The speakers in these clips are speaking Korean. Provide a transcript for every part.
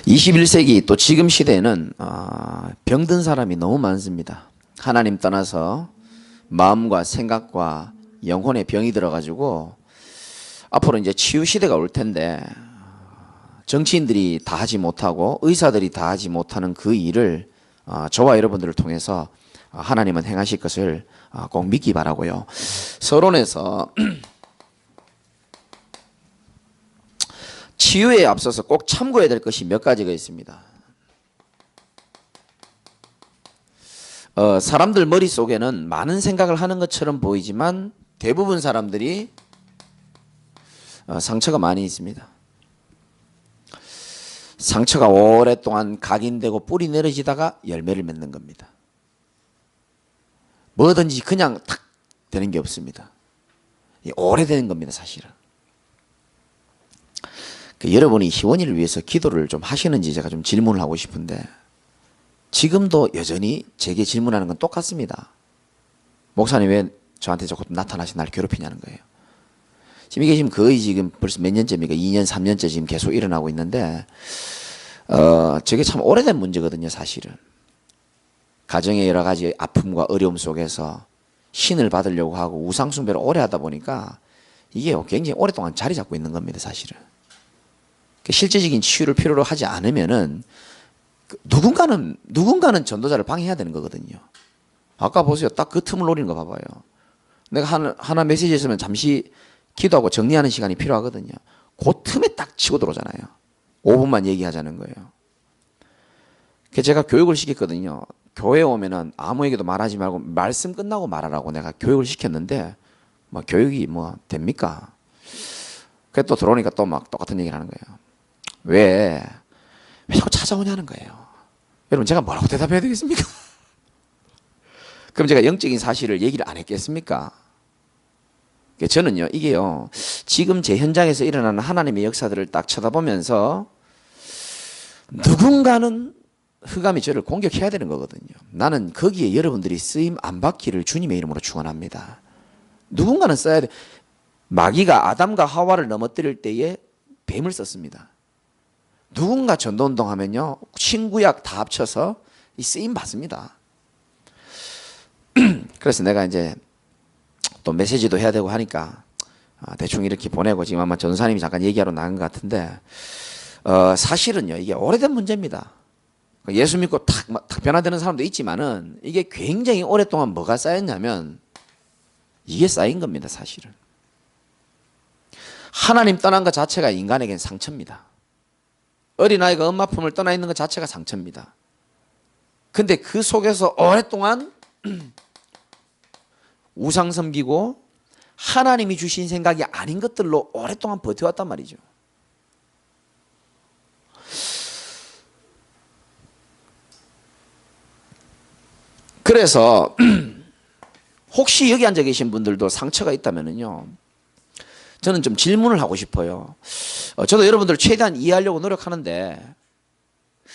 21세기 또 지금 시대에는 병든 사람이 너무 많습니다. 하나님 떠나서 마음과 생각과 영혼의 병이 들어가지고 앞으로 이제 치유 시대가 올 텐데 정치인들이 다 하지 못하고 의사들이 다 하지 못하는 그 일을 저와 여러분들을 통해서 하나님은 행하실 것을 꼭 믿기 바라고요. 서론에서 치유에 앞서서 꼭 참고해야 될 것이 몇 가지가 있습니다. 사람들 머릿속에는 많은 생각을 하는 것처럼 보이지만 대부분 사람들이 상처가 많이 있습니다. 상처가 오랫동안 각인되고 뿌리 내려지다가 열매를 맺는 겁니다. 뭐든지 그냥 탁 되는 게 없습니다. 오래되는 겁니다, 사실은. 여러분이 희원이를 위해서 기도를 좀 하시는지 제가 좀 질문을 하고 싶은데 지금도 여전히 제게 질문하는 건 똑같습니다. 목사님 왜 저한테 자꾸 나타나서 날 괴롭히냐는 거예요. 지금 이게 거의 벌써 몇 년째입니까? 2년, 3년째 지금 계속 일어나고 있는데 저게 참 오래된 문제거든요, 사실은. 가정의 여러 가지 아픔과 어려움 속에서 신을 받으려고 하고 우상숭배를 오래 하다 보니까 이게 굉장히 오랫동안 자리 잡고 있는 겁니다, 사실은. 실제적인 치유를 필요로 하지 않으면은 누군가는 전도자를 방해해야 되는 거거든요. 아까 보세요. 딱 그 틈을 노리는 거 봐봐요. 내가 하나 메시지 있으면 잠시 기도하고 정리하는 시간이 필요하거든요. 그 틈에 딱 치고 들어오잖아요. 5분만 얘기하자는 거예요. 그래서 제가 교육을 시켰거든요. 교회 오면은 아무에게도 말하지 말고 말씀 끝나고 말하라고 내가 교육을 시켰는데 뭐 교육이 뭐 됩니까? 그래 또 들어오니까 또 막 똑같은 얘기를 하는 거예요. 왜 자꾸 찾아오냐는 거예요. 여러분 제가 뭐라고 대답해야 되겠습니까? 그럼 제가 영적인 사실을 얘기를 안 했겠습니까? 저는요 이게요 지금 제 현장에서 일어나는 하나님의 역사들을 딱 쳐다보면서 누군가는 흑암이 저를 공격해야 되는 거거든요. 나는 거기에 여러분들이 쓰임 안 받기를 주님의 이름으로 축원합니다. 누군가는 써야 돼. 마귀가 아담과 하와를 넘어뜨릴 때에 뱀을 썼습니다. 누군가 전도운동 하면요 신구약 다 합쳐서 이 쓰임 받습니다. 그래서 내가 이제 또 메시지도 해야 되고 하니까 대충 이렇게 보내고 지금 아마 전사님이 잠깐 얘기하러 나간 것 같은데 사실은요 이게 오래된 문제입니다. 예수 믿고 탁 변화되는 사람도 있지만은 이게 굉장히 오랫동안 뭐가 쌓였냐면 이게 쌓인 겁니다, 사실은. 하나님 떠난 것 자체가 인간에겐 상처입니다. 어린아이가 엄마 품을 떠나 있는 것 자체가 상처입니다. 근데 그 속에서 오랫동안 우상 섬기고 하나님이 주신 생각이 아닌 것들로 오랫동안 버텨왔단 말이죠. 그래서 혹시 여기 앉아 계신 분들도 상처가 있다면요 저는 좀 질문을 하고 싶어요. 저도 여러분들을 최대한 이해하려고 노력하는데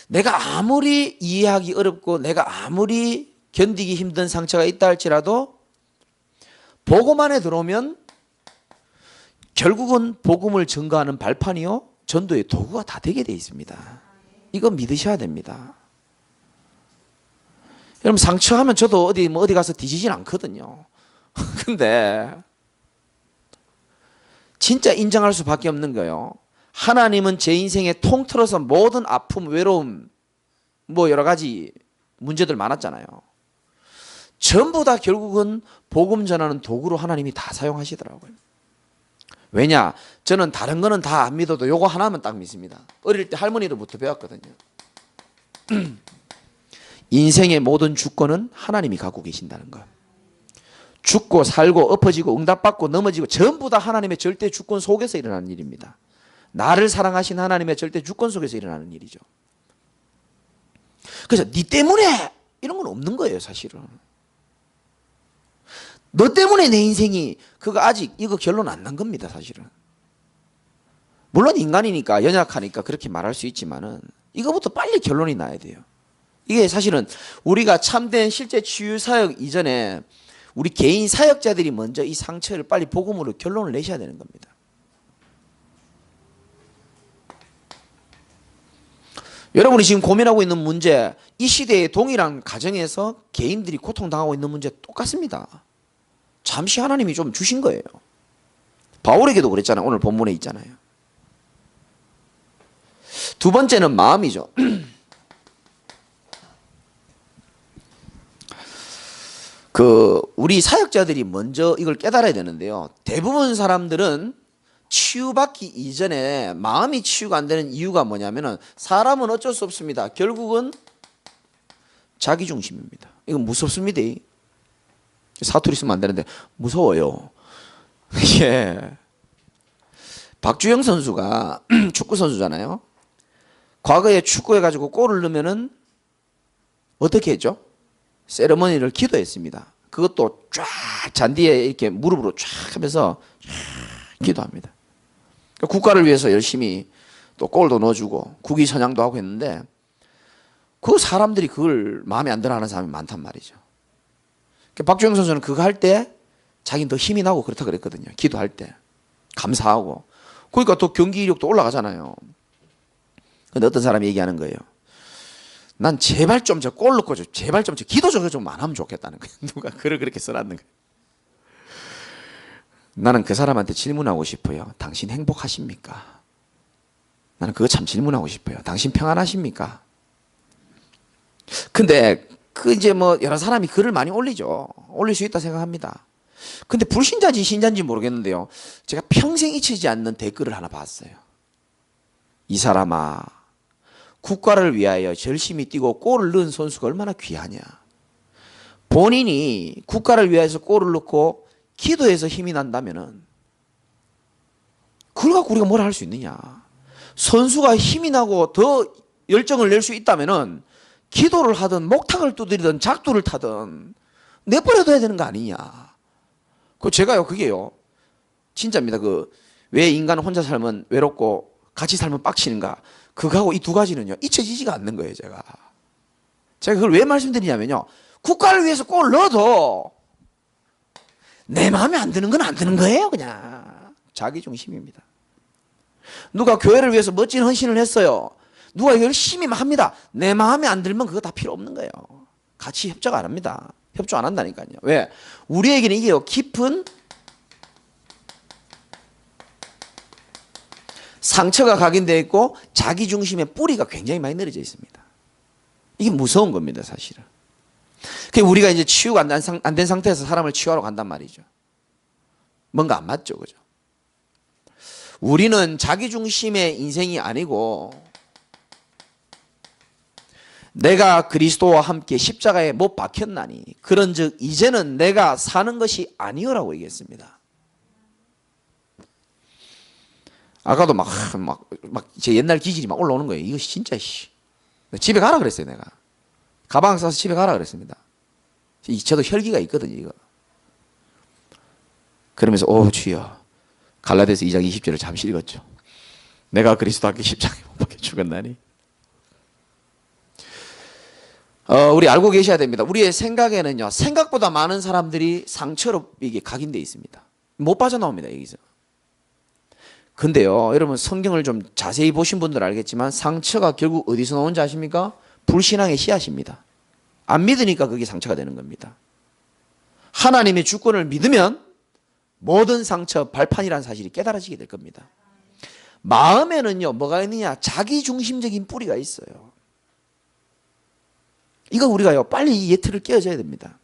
내가 아무리 이해하기 어렵고 내가 아무리 견디기 힘든 상처가 있다 할지라도 복음 안에 들어오면 결국은 복음을 증거하는 발판이요 전도의 도구가 다 되게 돼 있습니다. 이거 믿으셔야 됩니다. 여러분 상처하면 저도 어디 가서 뒤지진 않거든요. 근데 진짜 인정할 수밖에 없는 거예요. 하나님은 제 인생에 통틀어서 모든 아픔, 외로움, 뭐 여러 가지 문제들 많았잖아요. 전부 다 결국은 복음 전하는 도구로 하나님이 다 사용하시더라고요. 왜냐? 저는 다른 거는 다 안 믿어도 요거 하나만 딱 믿습니다. 어릴 때 할머니로부터 배웠거든요. 인생의 모든 주권은 하나님이 갖고 계신다는 거. 죽고 살고 엎어지고 응답받고 넘어지고 전부 다 하나님의 절대 주권 속에서 일어나는 일입니다. 나를 사랑하신 하나님의 절대 주권 속에서 일어나는 일이죠. 그래서 네 때문에 이런 건 없는 거예요, 사실은. 너 때문에 내 인생이 그거 아직 이거 결론 안 난 겁니다, 사실은. 물론 인간이니까 연약하니까 그렇게 말할 수 있지만은 이거부터 빨리 결론이 나야 돼요. 이게 사실은 우리가 참된 실제 치유 사역 이전에 우리 개인 사역자들이 먼저 이 상처를 빨리 복음으로 결론을 내셔야 되는 겁니다. 여러분이 지금 고민하고 있는 문제, 이 시대의 동일한 가정에서 개인들이 고통당하고 있는 문제 똑같습니다. 잠시 하나님이 좀 주신 거예요. 바울에게도 그랬잖아요. 오늘 본문에 있잖아요. 두 번째는 마음이죠. 우리 사역자들이 먼저 이걸 깨달아야 되는데요. 대부분 사람들은 치유받기 이전에 마음이 치유가 안 되는 이유가 뭐냐면은 사람은 어쩔 수 없습니다. 결국은 자기중심입니다. 이건 무섭습니다. 사투리 쓰면 안 되는데 무서워요. 예. 박주영 선수가 축구 선수잖아요. 과거에 축구해가지고 골을 넣으면은 어떻게 했죠? 세레머니를 기도했습니다. 그것도 쫙 잔디에 이렇게 무릎으로 쫙 하면서 쫙 기도합니다. 국가를 위해서 열심히 또 골도 넣어주고 국위 선양도 하고 했는데 그 사람들이 그걸 마음에 안 들어 하는 사람이 많단 말이죠. 박주영 선수는 그거 할 때 자기는 더 힘이 나고 그렇다 그랬거든요. 기도할 때. 감사하고. 그러니까 또 경기 이력도 올라가잖아요. 근데 어떤 사람이 얘기하는 거예요. 난 제발 좀 저 골 넣고 제발 좀 저 기도 저거 좀 안 하면 좋겠다는 거예요. 누가 글을 그렇게 써놨는 거예요. 나는 그 사람한테 질문하고 싶어요. 당신 행복하십니까? 나는 그거 참 질문하고 싶어요. 당신 평안하십니까? 근데 이제 뭐 여러 사람이 글을 많이 올리죠. 올릴 수 있다 생각합니다. 근데 불신자인지 신자인지 모르겠는데요. 제가 평생 잊히지 않는 댓글을 하나 봤어요. 이 사람아, 국가를 위하여 열심히 뛰고 골을 넣은 선수가 얼마나 귀하냐. 본인이 국가를 위해서 골을 넣고 기도해서 힘이 난다면은 그걸 갖고 우리가 뭘 할 수 있느냐. 선수가 힘이 나고 더 열정을 낼 수 있다면은 기도를 하든 목탁을 두드리든 작두를 타든 내버려둬야 되는 거 아니냐. 제가요, 그게요. 진짜입니다. 왜 인간은 혼자 살면 외롭고 같이 살면 빡치는가. 그거하고 이 두 가지는요, 잊혀지지가 않는 거예요, 제가. 제가 그걸 왜 말씀드리냐면요. 국가를 위해서 골 넣어도 내 마음에 안 드는 건 안 드는 거예요, 그냥. 자기중심입니다. 누가 교회를 위해서 멋진 헌신을 했어요. 누가 열심히 합니다. 내 마음에 안 들면 그거 다 필요 없는 거예요. 같이 협작 안 합니다. 협조 안 한다니까요. 왜? 우리에게는 이게요, 깊은 상처가 각인되어 있고 자기중심의 뿌리가 굉장히 많이 내려져 있습니다. 이게 무서운 겁니다, 사실은. 우리가 이제 치유가 안 된 상태에서 사람을 치유하러 간단 말이죠. 뭔가 안 맞죠, 그죠? 우리는 자기중심의 인생이 아니고 내가 그리스도와 함께 십자가에 못 박혔나니 그런즉 이제는 내가 사는 것이 아니오라고 얘기했습니다. 아까도 제 옛날 기질이 막 올라오는 거예요. 이거 진짜 집에 가라 그랬어요, 내가. 가방 싸서 집에 가라 그랬습니다. 저도 혈기가 있거든요, 이거. 그러면서 주여, 갈라디아서 2장 20절을 잠시 읽었죠. 내가 그리스도와 함께 십자가에 못 박혀 죽었나니. 우리 알고 계셔야 됩니다. 우리의 생각에는요, 생각보다 많은 사람들이 상처로 이게 각인되어 있습니다. 못 빠져나옵니다, 여기서. 근데요, 여러분 성경을 좀 자세히 보신 분들 알겠지만 상처가 결국 어디서 나오는지 아십니까? 불신앙의 씨앗입니다. 안 믿으니까 그게 상처가 되는 겁니다. 하나님의 주권을 믿으면 모든 상처, 발판이라는 사실이 깨달아지게 될 겁니다. 마음에는요, 뭐가 있느냐? 자기중심적인 뿌리가 있어요. 이거 우리가요, 빨리 이 예틀을 깨어져야 됩니다.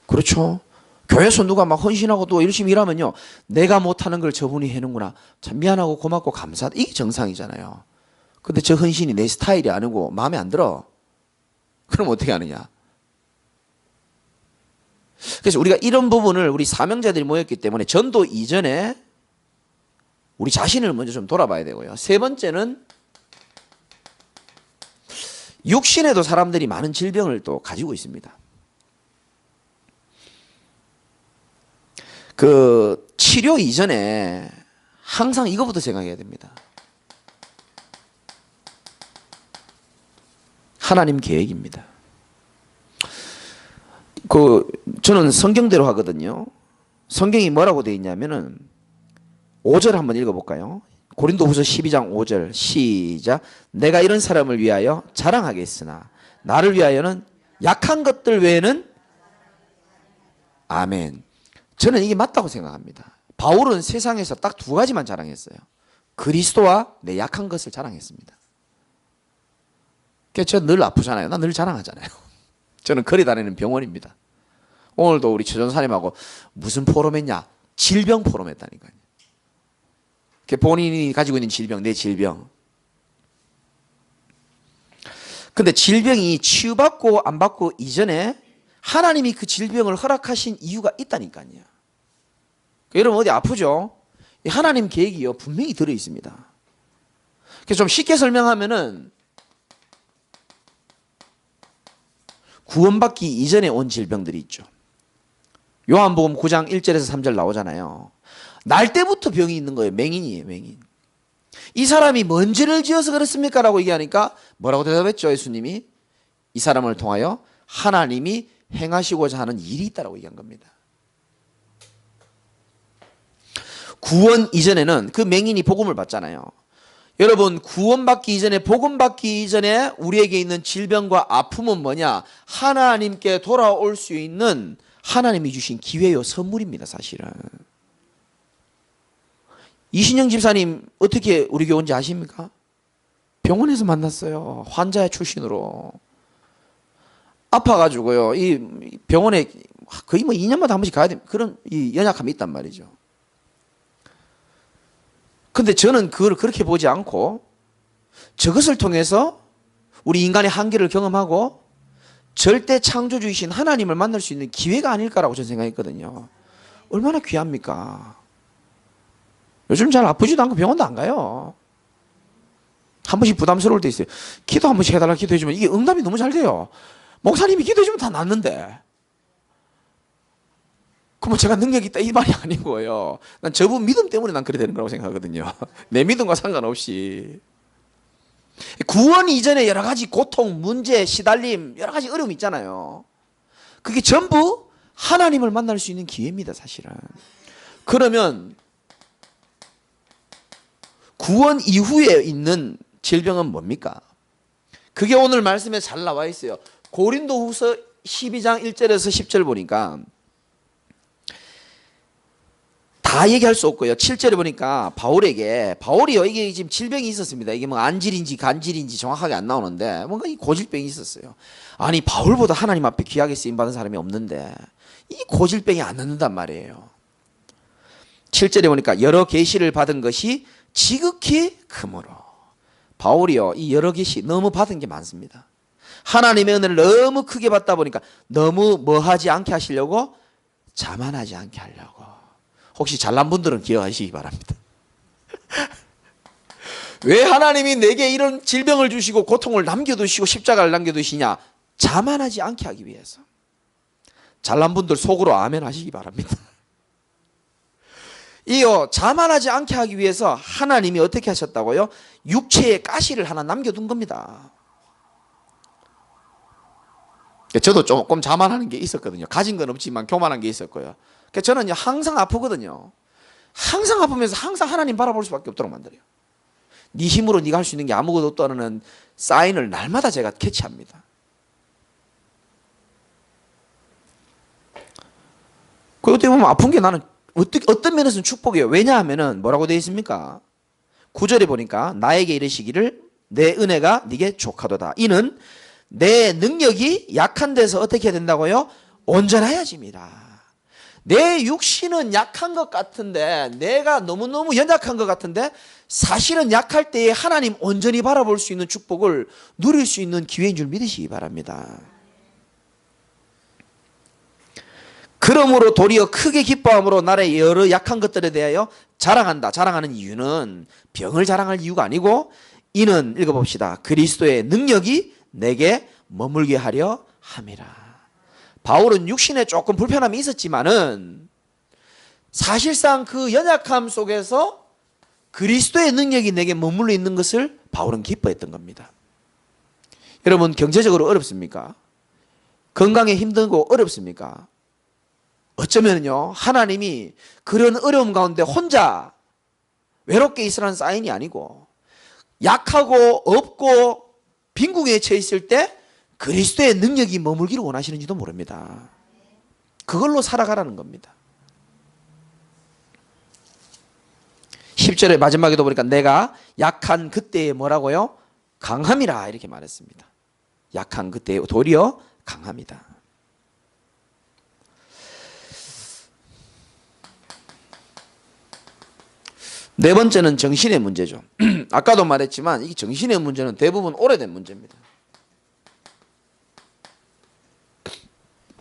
그렇죠? 교회에서 누가 막 헌신하고 또 열심히 일하면요, 내가 못하는 걸 저분이 해는구나. 참 미안하고 고맙고 감사하다. 이게 정상이잖아요. 근데 저 헌신이 내 스타일이 아니고 마음에 안 들어. 그럼 어떻게 하느냐? 그래서 우리가 이런 부분을 우리 사명자들이 모였기 때문에 전도 이전에 우리 자신을 먼저 좀 돌아봐야 되고요. 세 번째는 육신에도 사람들이 많은 질병을 또 가지고 있습니다. 치료 이전에 항상 이거부터 생각해야 됩니다. 하나님 계획입니다. 저는 성경대로 하거든요. 성경이 뭐라고 되어 있냐면은 5절 한번 읽어볼까요? 고린도후서 12장 5절 시작. 내가 이런 사람을 위하여 자랑하겠으나 나를 위하여는 약한 것들 외에는 아멘. 저는 이게 맞다고 생각합니다. 바울은 세상에서 딱 두 가지만 자랑했어요. 그리스도와 내 약한 것을 자랑했습니다. 그래서 저 늘 아프잖아요. 나 늘 자랑하잖아요. 저는 거리 다니는 병원입니다. 오늘도 우리 최전사님하고 무슨 포럼했냐? 질병 포럼했다니까요. 본인이 가지고 있는 질병, 내 질병. 근데 질병이 치유받고 안 받고 이전에 하나님이 그 질병을 허락하신 이유가 있다니까요. 여러분 어디 아프죠? 하나님 계획이요 분명히 들어 있습니다. 그래서 좀 쉽게 설명하면은 구원받기 이전에 온 질병들이 있죠. 요한복음 9장 1절에서 3절 나오잖아요. 날 때부터 병이 있는 거예요. 맹인이에요, 맹인. 이 사람이 뭔 죄를 지어서 그렇습니까? 라고 얘기하니까 뭐라고 대답했죠, 예수님이? 이 사람을 통하여 하나님이 행하시고자 하는 일이 있다라고 얘기한 겁니다. 구원 이전에는 그 맹인이 복음을 받잖아요. 여러분 구원받기 이전에 복음 받기 이전에 우리에게 있는 질병과 아픔은 뭐냐? 하나님께 돌아올 수 있는 하나님이 주신 기회요 선물입니다. 사실은. 이신영 집사님 어떻게 우리 교회 온지 아십니까? 병원에서 만났어요. 환자의 출신으로. 아파가지고요. 이 병원에 거의 뭐 2년마다 한 번씩 가야 되는 그런 이 연약함이 있단 말이죠. 근데 저는 그걸 그렇게 보지 않고 저것을 통해서 우리 인간의 한계를 경험하고 절대 창조주이신 하나님을 만날 수 있는 기회가 아닐까라고 저는 생각했거든요. 얼마나 귀합니까? 요즘 잘 아프지도 않고 병원도 안 가요. 한 번씩 부담스러울 때 있어요. 기도 한 번씩 해달라 기도해주면 이게 응답이 너무 잘 돼요. 목사님이 기도해주면 다 낫는데. 그럼 제가 능력이 있다 이 말이 아니고요. 난 저분 믿음 때문에 난 그래 되는 거라고 생각하거든요. 내 믿음과 상관없이. 구원 이전에 여러 가지 고통, 문제, 시달림, 여러 가지 어려움이 있잖아요. 그게 전부 하나님을 만날 수 있는 기회입니다, 사실은. 그러면 구원 이후에 있는 질병은 뭡니까? 그게 오늘 말씀에 잘 나와 있어요. 고린도후서 12장 1절에서 10절 보니까 다 얘기할 수 없고요. 7절에 보니까 바울이요 이게 지금 질병이 있었습니다. 이게 뭐 안질인지 간질인지 정확하게 안 나오는데 뭔가 이 고질병이 있었어요. 아니 바울보다 하나님 앞에 귀하게 쓰임 받은 사람이 없는데 이 고질병이 안 낫는단 말이에요. 7절에 보니까 여러 계시를 받은 것이 지극히 크므로 바울이요 이 여러 계시 너무 받은 게 많습니다. 하나님의 은혜를 너무 크게 받다 보니까 너무 뭐하지 않게 하시려고 자만하지 않게 하려고. 혹시 잘난 분들은 기억하시기 바랍니다. 왜 하나님이 내게 이런 질병을 주시고 고통을 남겨두시고 십자가를 남겨두시냐? 자만하지 않게 하기 위해서. 잘난 분들 속으로 아멘 하시기 바랍니다. 이요 자만하지 않게 하기 위해서 하나님이 어떻게 하셨다고요? 육체의 가시를 하나 남겨둔 겁니다. 저도 조금 자만하는 게 있었거든요. 가진 건 없지만 교만한 게 있었고요. 저는 항상 아프거든요. 항상 아프면서 항상 하나님 바라볼 수밖에 없도록 만들어요. 네 힘으로 네가 할 수 있는 게 아무것도 없다는 사인을 날마다 제가 캐치합니다. 그 어떻게 보면 아픈 게 나는 어떤 면에서는 축복이에요. 왜냐하면 뭐라고 되어 있습니까? 9절에 보니까 나에게 이르시기를 내 은혜가 네게 족하도다. 이는 내 능력이 약한 데서 어떻게 해야 된다고요? 온전하여집니다. 내 육신은 약한 것 같은데 내가 너무너무 연약한 것 같은데 사실은 약할 때에 하나님 온전히 바라볼 수 있는 축복을 누릴 수 있는 기회인 줄 믿으시기 바랍니다. 그러므로 도리어 크게 기뻐함으로 나의 여러 약한 것들에 대하여 자랑한다. 자랑하는 이유는 병을 자랑할 이유가 아니고 이는 읽어봅시다. 그리스도의 능력이 내게 머물게 하려 함이라. 바울은 육신에 조금 불편함이 있었지만은 사실상 그 연약함 속에서 그리스도의 능력이 내게 머물러 있는 것을 바울은 기뻐했던 겁니다. 여러분 경제적으로 어렵습니까? 건강에 힘들고 어렵습니까? 어쩌면요 하나님이 그런 어려움 가운데 혼자 외롭게 있으라는 사인이 아니고 약하고 없고 빈궁에 처해 있을 때 그리스도의 능력이 머물기를 원하시는지도 모릅니다. 그걸로 살아가라는 겁니다. 10절의 마지막에도 보니까 내가 약한 그때에 뭐라고요? 강함이라 이렇게 말했습니다. 약한 그때에 도리어 강함이다. 네 번째는 정신의 문제죠. 아까도 말했지만 이 정신의 문제는 대부분 오래된 문제입니다.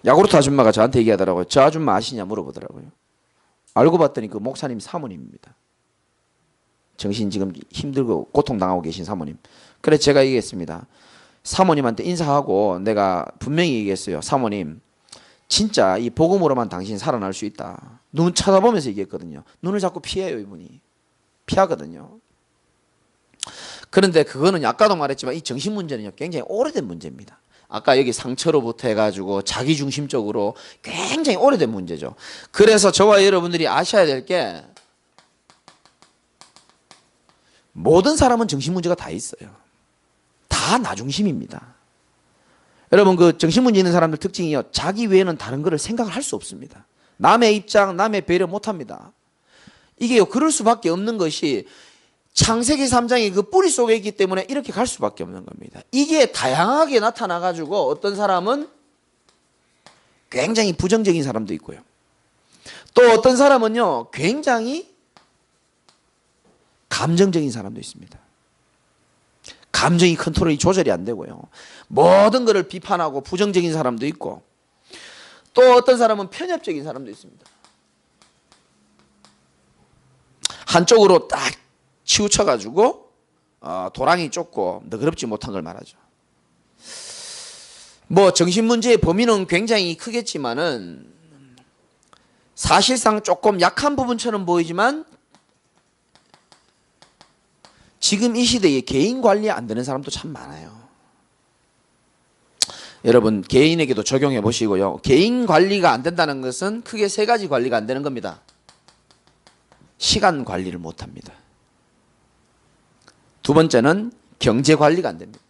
야구르트 아줌마가 저한테 얘기하더라고요. 저 아줌마 아시냐 물어보더라고요. 알고 봤더니 그 목사님 사모님입니다. 정신 지금 힘들고 고통당하고 계신 사모님. 그래서 제가 얘기했습니다. 사모님한테 인사하고 내가 분명히 얘기했어요. 사모님, 진짜 이 복음으로만 당신 살아날 수 있다. 눈 쳐다보면서 얘기했거든요. 눈을 자꾸 피해요, 이분이. 피하거든요. 그런데 그거는 아까도 말했지만 이 정신 문제는요, 굉장히 오래된 문제입니다. 아까 여기 상처로부터 해가지고 자기중심적으로 굉장히 오래된 문제죠. 그래서 저와 여러분들이 아셔야 될 게 모든 사람은 정신 문제가 다 있어요. 다 나중심입니다. 여러분 그 정신 문제 있는 사람들 특징이요. 자기 외에는 다른 거를 생각을 할 수 없습니다. 남의 입장, 남의 배려 못합니다. 이게요. 그럴 수밖에 없는 것이 창세기 3장의 그 뿌리 속에 있기 때문에 이렇게 갈 수밖에 없는 겁니다. 이게 다양하게 나타나가지고 어떤 사람은 굉장히 부정적인 사람도 있고요. 또 어떤 사람은요. 굉장히 감정적인 사람도 있습니다. 감정이 컨트롤이 조절이 안 되고요. 모든 것을 비판하고 부정적인 사람도 있고 또 어떤 사람은 편협적인 사람도 있습니다. 한쪽으로 딱 치우쳐가지고 도랑이 좁고 너그럽지 못한 걸 말하죠. 뭐 정신문제의 범위는 굉장히 크겠지만은 사실상 조금 약한 부분처럼 보이지만 지금 이 시대에 개인 관리 안 되는 사람도 참 많아요. 여러분 개인에게도 적용해 보시고요. 개인 관리가 안 된다는 것은 크게 세 가지 관리가 안 되는 겁니다. 시간 관리를 못 합니다. 두 번째는 경제 관리가 안 됩니다.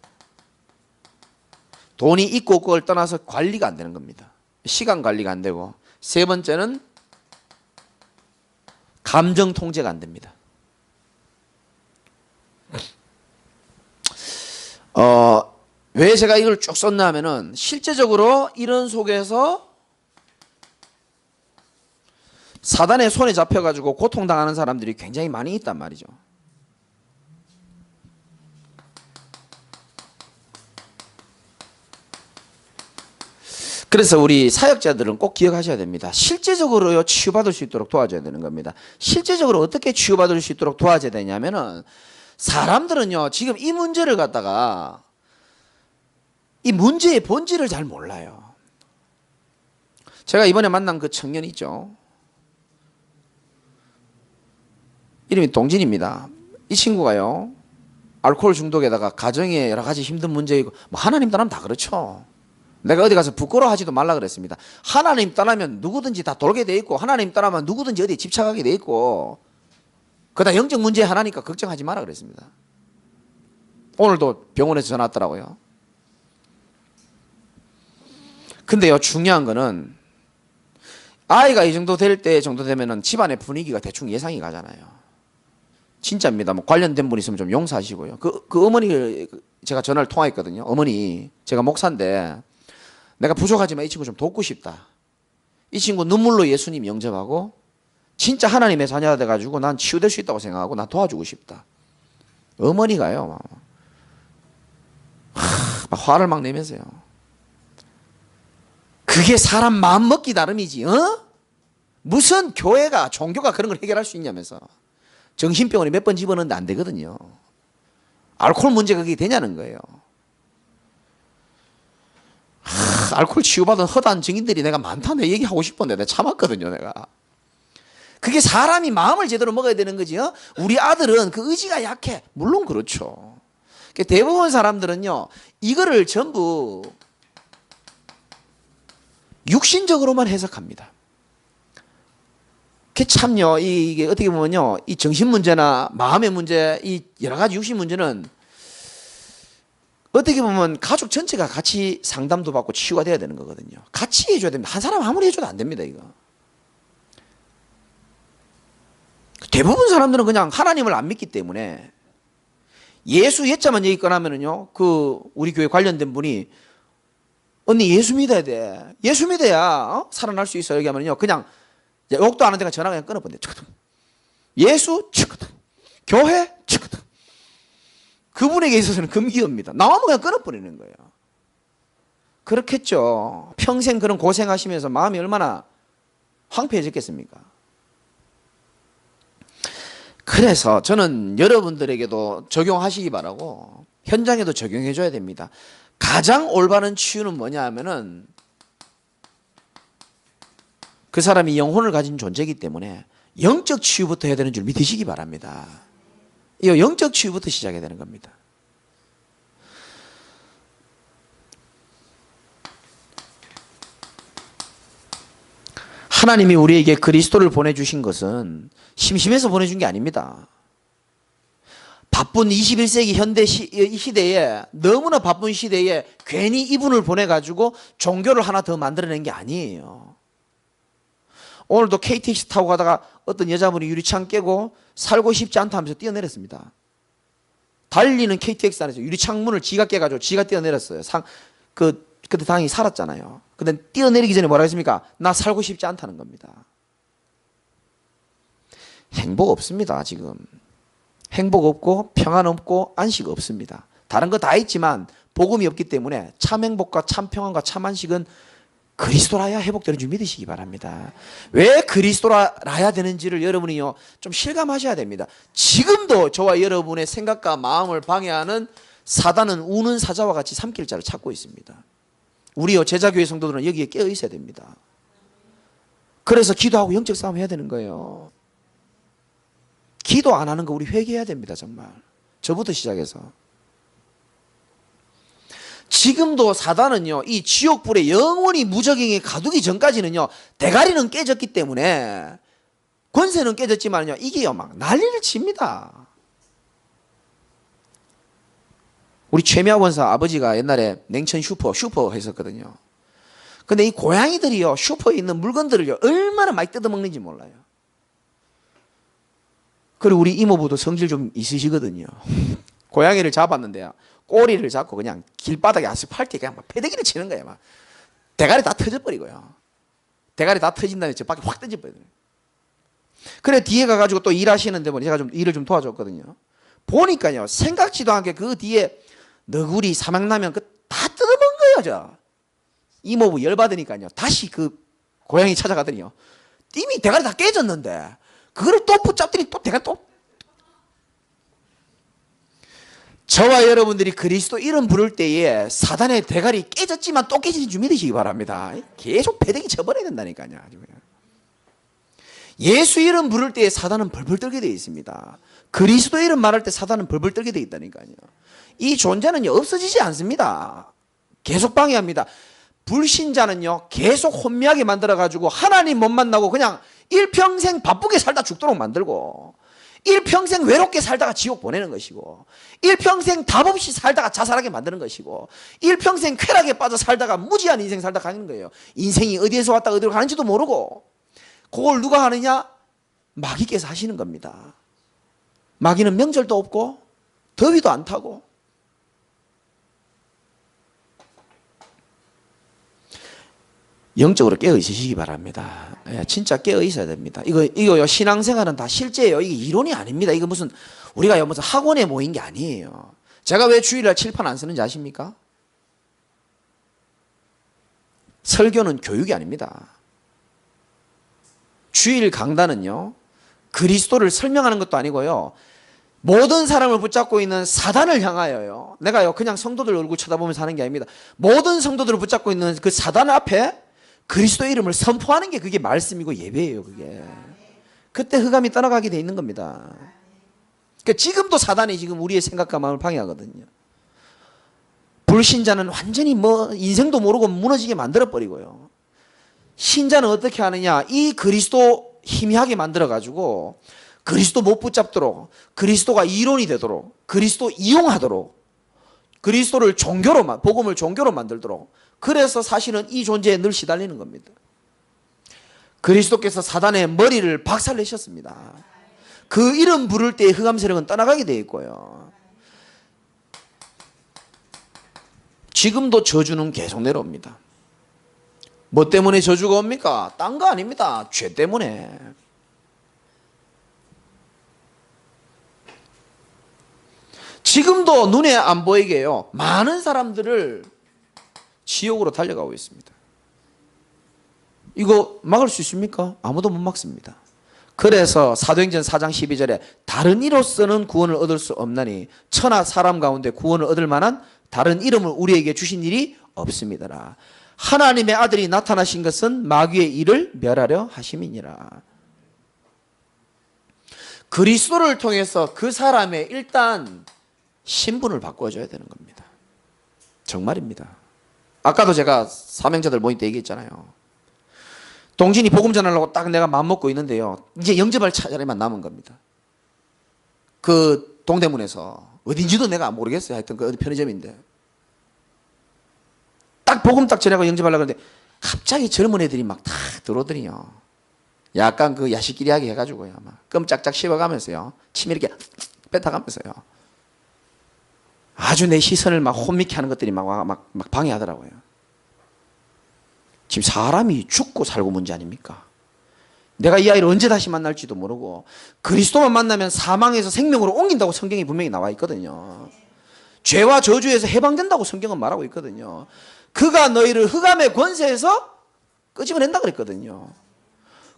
돈이 있고 없고를 떠나서 관리가 안 되는 겁니다. 시간 관리가 안 되고 세 번째는 감정 통제가 안 됩니다. 왜 제가 이걸 쭉 썼나 하면은 실제적으로 이런 속에서 사단의 손에 잡혀가지고 고통당하는 사람들이 굉장히 많이 있단 말이죠. 그래서 우리 사역자들은 꼭 기억하셔야 됩니다. 실제적으로요 치유받을 수 있도록 도와줘야 되는 겁니다. 실제적으로 어떻게 치유받을 수 있도록 도와줘야 되냐면은 사람들은요 지금 이 문제를 갖다가 이 문제의 본질을 잘 몰라요. 제가 이번에 만난 그 청년 있죠. 이름이 동진입니다. 이 친구가요 알코올 중독에다가 가정에 여러 가지 힘든 문제이고 뭐 하나님 떠나면 다 그렇죠. 내가 어디 가서 부끄러워하지도 말라 그랬습니다. 하나님 떠나면 누구든지 다 돌게 돼 있고 하나님 떠나면 누구든지 어디에 집착하게 돼 있고 그다 영적 문제 하나니까 걱정하지 마라 그랬습니다. 오늘도 병원에서 전화 왔더라고요. 근데요 중요한 거는 아이가 이 정도 될 때 정도 되면은 집안의 분위기가 대충 예상이 가잖아요. 진짜입니다. 뭐 관련된 분 있으면 좀 용서하시고요. 그 어머니 제가 전화를 통화했거든요. 어머니 제가 목사인데 내가 부족하지만 이 친구 좀 돕고 싶다. 이 친구 눈물로 예수님 영접하고 진짜 하나님의 자녀가 돼가지고 난 치유될 수 있다고 생각하고 난 도와주고 싶다. 어머니가요 막 화를 막 내면서요. 그게 사람 마음 먹기 나름이지. 무슨 교회가 종교가 그런 걸 해결할 수 있냐면서. 정신병원에 몇 번 집어넣는데 안 되거든요. 알코올 문제가 그게 되냐는 거예요. 알코올 치유받은 허다한 증인들이 내가 많다 내 얘기하고 싶었는데 내가 참았거든요. 내가 그게 사람이 마음을 제대로 먹어야 되는 거지. 우리 아들은 그 의지가 약해. 물론 그렇죠. 대부분 사람들은요 이거를 전부 육신적으로만 해석합니다. 그 참요, 이게 어떻게 보면요, 이 정신 문제나 마음의 문제, 이 여러 가지 육신 문제는 어떻게 보면 가족 전체가 같이 상담도 받고 치유가 돼야 되는 거거든요. 같이 해줘야 됩니다. 한 사람 아무리 해줘도 안 됩니다, 이거. 대부분 사람들은 그냥 하나님을 안 믿기 때문에 예수 예자만 얘기 꺼내면은요, 우리 교회 관련된 분이 언니 예수 믿어야 돼. 예수 믿어야 살아날 수 있어. 얘기하면요, 그냥 욕도 안 하니까 전화 그냥 끊어버린대. 예수, 교회, 그분에게 있어서는 금기어입니다. 나오면 그냥 끊어버리는 거예요. 그렇겠죠. 평생 그런 고생하시면서 마음이 얼마나 황폐해졌겠습니까? 그래서 저는 여러분들에게도 적용하시기 바라고 현장에도 적용해 줘야 됩니다. 가장 올바른 치유는 뭐냐 하면은 그 사람이 영혼을 가진 존재이기 때문에 영적 치유부터 해야 되는 줄 믿으시기 바랍니다. 이 영적 치유부터 시작해야 되는 겁니다. 하나님이 우리에게 그리스도를 보내주신 것은 심심해서 보내준 게 아닙니다. 바쁜 21세기 현대 시대에, 너무나 바쁜 시대에 괜히 이분을 보내가지고 종교를 하나 더 만들어낸 게 아니에요. 오늘도 KTX 타고 가다가 어떤 여자분이 유리창 깨고 살고 싶지 않다 하면서 뛰어내렸습니다. 달리는 KTX 안에서 유리창 문을 지가 깨가지고 지가 뛰어내렸어요. 그때 다행히 살았잖아요. 근데 뛰어내리기 전에 뭐라 했습니까? 나 살고 싶지 않다는 겁니다. 행복 없습니다, 지금. 행복 없고 평안 없고 안식 없습니다. 다른 거 다 있지만 복음이 없기 때문에 참 행복과 참 평안과 참 안식은 그리스도라야 회복되는 줄 믿으시기 바랍니다. 왜 그리스도라야 되는지를 여러분이요, 좀 실감하셔야 됩니다. 지금도 저와 여러분의 생각과 마음을 방해하는 사단은 우는 사자와 같이 삼킬자를 찾고 있습니다. 우리요, 제자교회 성도들은 여기에 깨어 있어야 됩니다. 그래서 기도하고 영적 싸움 해야 되는 거예요. 기도 안 하는 거 우리 회개해야 됩니다, 정말. 저부터 시작해서. 지금도 사단은요, 이 지옥불에 영원히 무적행에 가두기 전까지는요, 대가리는 깨졌기 때문에, 권세는 깨졌지만요, 이게요, 막 난리를 칩니다. 우리 최미아 원사 아버지가 옛날에 냉천 슈퍼 했었거든요. 근데 이 고양이들이요, 슈퍼에 있는 물건들을요, 얼마나 많이 뜯어먹는지 몰라요. 그리고 우리 이모부도 성질 좀 있으시거든요. 고양이를 잡았는데요, 꼬리를 잡고 그냥 길바닥에 아스팔트에 그냥 막 패대기를 치는 거예요. 막 대가리 다 터져버리고요. 대가리 다 터진 다음에 저 밖에 확 던져버려요. 그래 뒤에 가가지고 또 일하시는데 제가 좀 일을 좀 도와줬거든요. 보니까요, 생각지도 않게 그 뒤에 너구리, 삼양라면 다 뜯어먹은 거예요. 저 이모부 열받으니까요, 다시 그 고양이 찾아가더니요, 이미 대가리 다 깨졌는데 그거를 또 붙잡더니 또 대가리 또. 저와 여러분들이 그리스도 이름 부를 때에 사단의 대가리 깨졌지만 또 깨지는 줄 믿으시기 바랍니다. 계속 패대기 쳐버려야 된다니까요. 예수 이름 부를 때에 사단은 벌벌 떨게 되어 있습니다. 그리스도 이름 말할 때 사단은 벌벌 떨게 되어 있다니까요. 이 존재는요, 없어지지 않습니다. 계속 방해합니다. 불신자는요, 계속 혼미하게 만들어가지고 하나님 못 만나고 그냥 일평생 바쁘게 살다 죽도록 만들고, 일평생 외롭게 살다가 지옥 보내는 것이고, 일평생 답 없이 살다가 자살하게 만드는 것이고, 일평생 쾌락에 빠져 살다가 무지한 인생 살다 가는 거예요. 인생이 어디에서 왔다 어디로 가는지도 모르고. 그걸 누가 하느냐? 마귀께서 하시는 겁니다. 마귀는 명절도 없고 더위도 안 타고. 영적으로 깨어 있으시기 바랍니다. 진짜 깨어 있어야 됩니다. 이거요, 신앙생활은 다 실제예요. 이게 이론이 아닙니다. 이거 무슨 우리가 무슨 학원에 모인 게 아니에요. 제가 왜 주일날 칠판 안 쓰는지 아십니까? 설교는 교육이 아닙니다. 주일 강단은요, 그리스도를 설명하는 것도 아니고요, 모든 사람을 붙잡고 있는 사단을 향하여요. 내가요, 그냥 성도들 얼굴 쳐다보면서 하는 게 아닙니다. 모든 성도들을 붙잡고 있는 그 사단 앞에 그리스도 이름을 선포하는 게 그게 말씀이고 예배예요, 그게. 그때 흑암이 떠나가게 돼 있는 겁니다. 그러니까 지금도 사단이 지금 우리의 생각과 마음을 방해하거든요. 불신자는 완전히 인생도 모르고 무너지게 만들어버리고요. 신자는 어떻게 하느냐? 이 그리스도 희미하게 만들어가지고 그리스도 못 붙잡도록, 그리스도가 이론이 되도록, 그리스도 이용하도록, 그리스도를 종교로, 복음을 종교로 만들도록, 그래서 사실은 이 존재에 늘 시달리는 겁니다. 그리스도께서 사단의 머리를 박살내셨습니다. 그 이름 부를 때의 흑암 세력은 떠나가게 되어 있고요. 지금도 저주는 계속 내려옵니다. 뭐 때문에 저주가 옵니까? 딴 거 아닙니다. 죄 때문에. 지금도 눈에 안 보이게요. 많은 사람들을 지옥으로 달려가고 있습니다. 이거 막을 수 있습니까? 아무도 못 막습니다. 그래서 사도행전 4장 12절에 다른 이로서는 구원을 얻을 수 없나니 천하 사람 가운데 구원을 얻을 만한 다른 이름을 우리에게 주신 일이 없습니다라. 하나님의 아들이 나타나신 것은 마귀의 일을 멸하려 하심이니라. 그리스도를 통해서 그 사람의 일단 신분을 바꿔줘야 되는 겁니다. 정말입니다. 아까도 제가 사명자들 모임 때 얘기했잖아요. 동진이 복음 전하려고 딱 내가 마음먹고 있는데요. 이제 영접할 차례만 남은 겁니다. 그 동대문에서 어딘지도 내가 모르겠어요. 하여튼 그 어디 편의점인데. 딱 복음 딱 전하고 영접하려고 하는데 갑자기 젊은 애들이 막 다 들어오더니요. 약간 그 야식끼리하게 해가지고요. 막 끔짝짝 씹어가면서요. 침 이렇게 뱉어가면서요. 아주 내 시선을 막 혼미케 하는 것들이 막 방해하더라고요. 지금 사람이 죽고 살고 문제 아닙니까? 내가 이 아이를 언제 다시 만날지도 모르고 그리스도만 만나면 사망에서 생명으로 옮긴다고 성경이 분명히 나와 있거든요. 죄와 저주에서 해방된다고 성경은 말하고 있거든요. 그가 너희를 흑암의 권세에서 끄집어낸다 그랬거든요.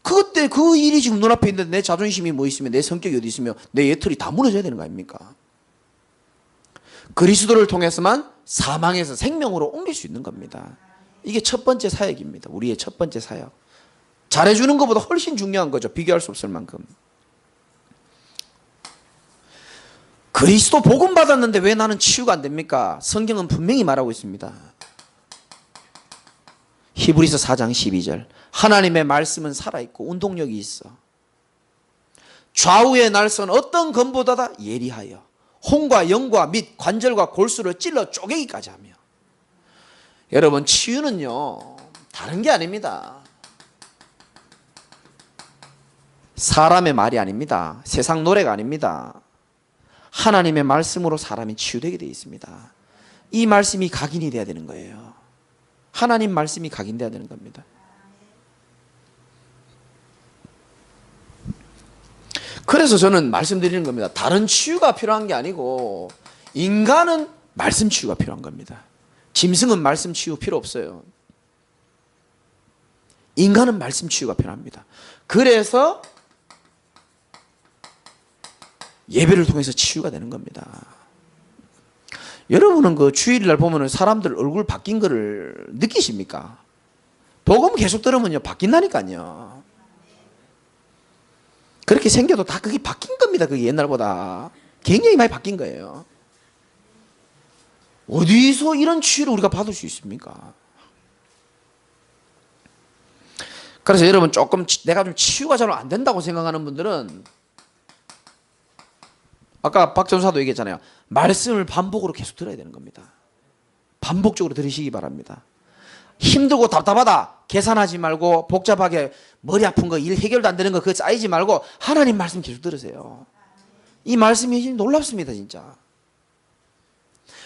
그때 그 일이 지금 눈앞에 있는데 내 자존심이 뭐 있으면 내 성격이 어디 있으면 내 예틀이 다 무너져야 되는 거 아닙니까? 그리스도를 통해서만 사망에서 생명으로 옮길 수 있는 겁니다. 이게 첫 번째 사역입니다. 우리의 첫 번째 사역. 잘해주는 것보다 훨씬 중요한 거죠. 비교할 수 없을 만큼. 그리스도 복음 받았는데 왜 나는 치유가 안 됩니까? 성경은 분명히 말하고 있습니다. 히브리서 4장 12절. 하나님의 말씀은 살아있고 운동력이 있어. 좌우의 날선 어떤 검보다 다 예리하여 혼과 영과 및 관절과 골수를 찔러 쪼개기까지 하며. 여러분 치유는요 다른 게 아닙니다. 사람의 말이 아닙니다. 세상 노래가 아닙니다. 하나님의 말씀으로 사람이 치유되게 되어 있습니다. 이 말씀이 각인이 돼야 되는 거예요. 하나님 말씀이 각인돼야 되는 겁니다. 그래서 저는 말씀드리는 겁니다. 다른 치유가 필요한 게 아니고 인간은 말씀 치유가 필요한 겁니다. 짐승은 말씀 치유 필요 없어요. 인간은 말씀 치유가 필요합니다. 그래서 예배를 통해서 치유가 되는 겁니다. 여러분은 그 주일날 보면 사람들 얼굴 바뀐 거를 느끼십니까? 복음 계속 들으면요 바뀐다니까요. 그렇게 생겨도 다 그게 바뀐 겁니다. 그게 옛날보다 굉장히 많이 바뀐 거예요. 어디서 이런 치유를 우리가 받을 수 있습니까? 그래서 여러분 조금 내가 좀 치유가 잘 안 된다고 생각하는 분들은 아까 박 전사도 얘기했잖아요. 말씀을 반복으로 계속 들어야 되는 겁니다. 반복적으로 들으시기 바랍니다. 힘들고 답답하다 계산하지 말고 복잡하게 머리 아픈 거 일 해결도 안 되는 거 그거 쌓이지 말고 하나님 말씀 계속 들으세요. 이 말씀이 놀랍습니다. 진짜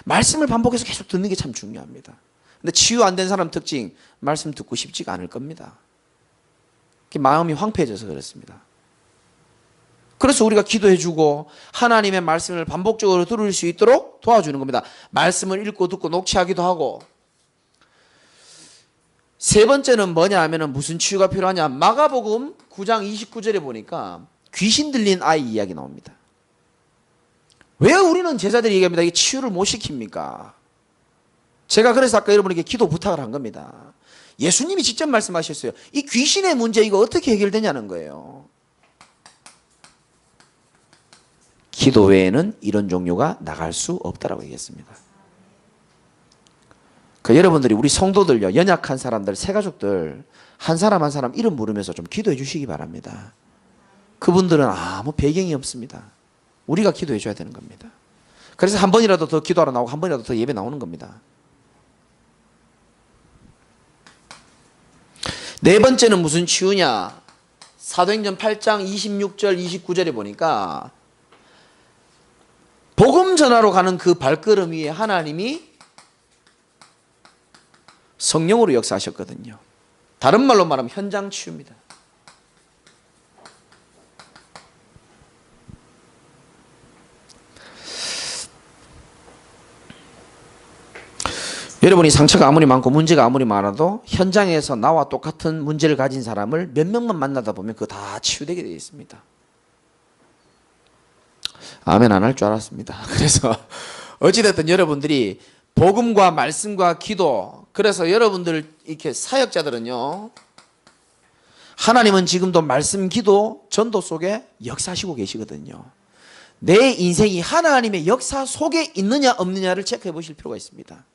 말씀을 반복해서 계속 듣는 게 참 중요합니다. 근데 치유 안 된 사람 특징 말씀 듣고 싶지가 않을 겁니다. 마음이 황폐해져서 그렇습니다. 그래서 우리가 기도해주고 하나님의 말씀을 반복적으로 들을 수 있도록 도와주는 겁니다. 말씀을 읽고 듣고 녹취하기도 하고. 세 번째는 뭐냐 하면 무슨 치유가 필요하냐. 마가복음 9장 29절에 보니까 귀신 들린 아이 이야기 나옵니다. 왜 우리는 제자들이 얘기합니다. 이게 치유를 못 시킵니까? 제가 그래서 아까 여러분에게 기도 부탁을 한 겁니다. 예수님이 직접 말씀하셨어요. 이 귀신의 문제 이거 어떻게 해결되냐는 거예요. 기도 외에는 이런 종류가 나갈 수 없다라고 얘기했습니다. 여러분들이 우리 성도들요, 연약한 사람들, 새가족들 한 사람 한 사람 이름 부르면서 좀 기도해 주시기 바랍니다. 그분들은 아무 배경이 없습니다. 우리가 기도해 줘야 되는 겁니다. 그래서 한 번이라도 더 기도하러 나오고 한 번이라도 더 예배 나오는 겁니다. 네 번째는 무슨 치유냐? 사도행전 8장 26절 29절에 보니까 복음 전하러 가는 그 발걸음 위에 하나님이 성령으로 역사하셨거든요. 다른 말로 말하면 현장 치유입니다. 여러분이 상처가 아무리 많고 문제가 아무리 많아도 현장에서 나와 똑같은 문제를 가진 사람을 몇 명만 만나다 보면 그거 다 치유되게 되어 있습니다. 아멘 안 할 줄 알았습니다. 그래서 어찌됐든 여러분들이 복음과 말씀과 기도, 그래서 여러분들 이렇게 사역자들은요, 하나님은 지금도 말씀, 기도, 전도 속에 역사하시고 계시거든요. 내 인생이 하나님의 역사 속에 있느냐 없느냐를 체크해 보실 필요가 있습니다.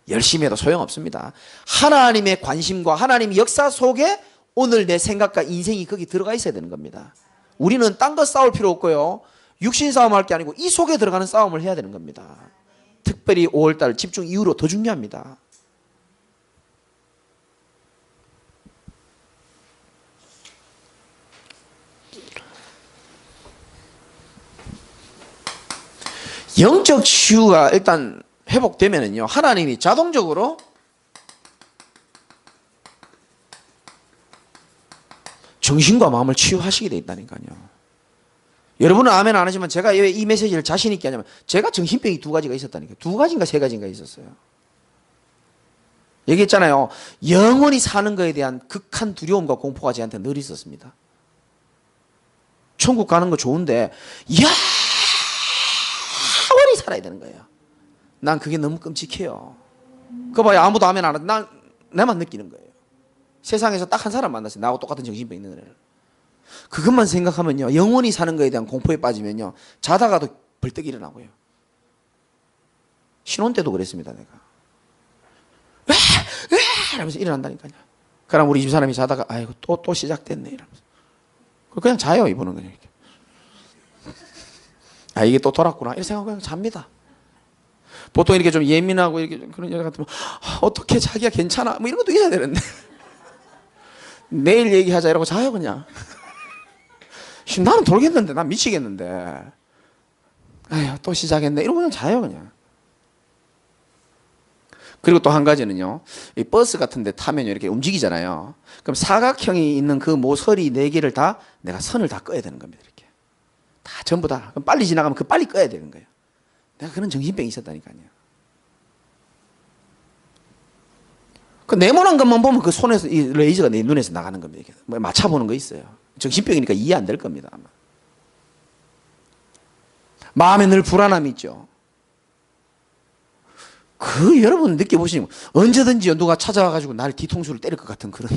열심히 해도 소용없습니다. 하나님의 관심과 하나님의 역사 속에 오늘 내 생각과 인생이 거기 들어가 있어야 되는 겁니다. 우리는 딴 거 싸울 필요 없고요, 육신 싸움 할 게 아니고 이 속에 들어가는 싸움을 해야 되는 겁니다. 특별히 5월달 집중 이후로 더 중요합니다. 영적 치유가 일단 회복되면은요, 하나님이 자동적으로 정신과 마음을 치유하시게 돼 있다니까요. 여러분은 아멘 안 하지만 제가 왜 이 메시지를 자신 있게 하냐면 제가 정신병이 2가지가 있었다니까요. 2가지인가 3가지인가 있었어요. 얘기했잖아요. 영원히 사는 것에 대한 극한 두려움과 공포가 저한테 늘 있었습니다. 천국 가는 거 좋은데 영원히 살아야 되는 거예요. 난 그게 너무 끔찍해요. 그거 봐요. 아무도 아멘 안 하는데 난 내만 느끼는 거예요. 세상에서 딱 한 사람 만났어요. 나하고 똑같은 정신병 있는 애를. 그것만 생각하면요, 영원히 사는 것에 대한 공포에 빠지면요, 자다가도 벌떡 일어나고요. 신혼 때도 그랬습니다. 내가 이러면서 일어난다니까요. 그럼 우리 집사람이 자다가 아이고 또 시작됐네 이러면서 그냥 자요. 이분은 그냥 이렇게. 아 이게 또 돌았구나 이렇게 생각하고 그냥 잡니다. 보통 이렇게 좀 예민하고 이렇게 그런 여자 같으면 어떻게 자기야 괜찮아 뭐 이런 것도 있어야 되는데 내일 얘기하자 이러고 자요 그냥. 나는 돌겠는데, 난 미치겠는데, 아휴 또 시작했네 이러고 그냥 자요 그냥. 그리고 또 한 가지는요, 이 버스 같은 데 타면 이렇게 움직이잖아요. 그럼 사각형이 있는 그 모서리 4개를 다 내가 선을 다 꺼야 되는 겁니다. 이렇게 다 전부 다. 그럼 빨리 지나가면 그 빨리 꺼야 되는 거예요. 내가 그런 정신병이 있었다니까요. 그 네모난 것만 보면 그 손에서 이 레이저가 내 눈에서 나가는 겁니다. 이렇게 뭐 맞춰보는 거 있어요. 정신병이니까 이해 안 될 겁니다. 아마. 마음에 늘 불안함이 있죠. 그 여러분 느껴보시면 언제든지 누가 찾아와가지고 날 뒤통수를 때릴 것 같은 그런.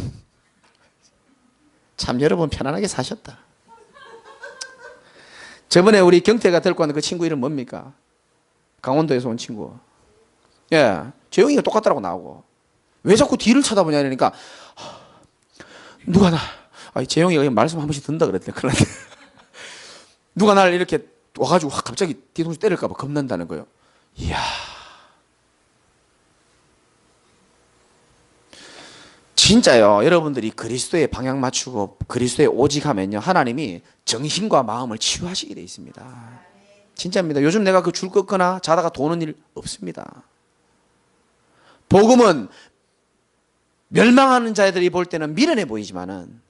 참 여러분 편안하게 사셨다. 저번에 우리 경태가 데리고 왔는 그 친구 이름 뭡니까? 강원도에서 온 친구. 예, 재용이가 똑같더라고 나오고. 왜 자꾸 뒤를 쳐다보냐 이러니까 누가 나 재용이가 말씀 한 번씩 듣는다 그랬대. 그런데 누가 날 이렇게 와가지고 갑자기 뒤통수 때릴까 봐 겁난다는 거예요. 이야. 진짜요. 여러분들이 그리스도의 방향 맞추고 그리스도의 오직 하면요, 하나님이 정신과 마음을 치유하시게 돼 있습니다. 진짜입니다. 요즘 내가 그 줄 긋거나 자다가 도는 일 없습니다. 복음은 멸망하는 자들이 볼 때는 미련해 보이지만은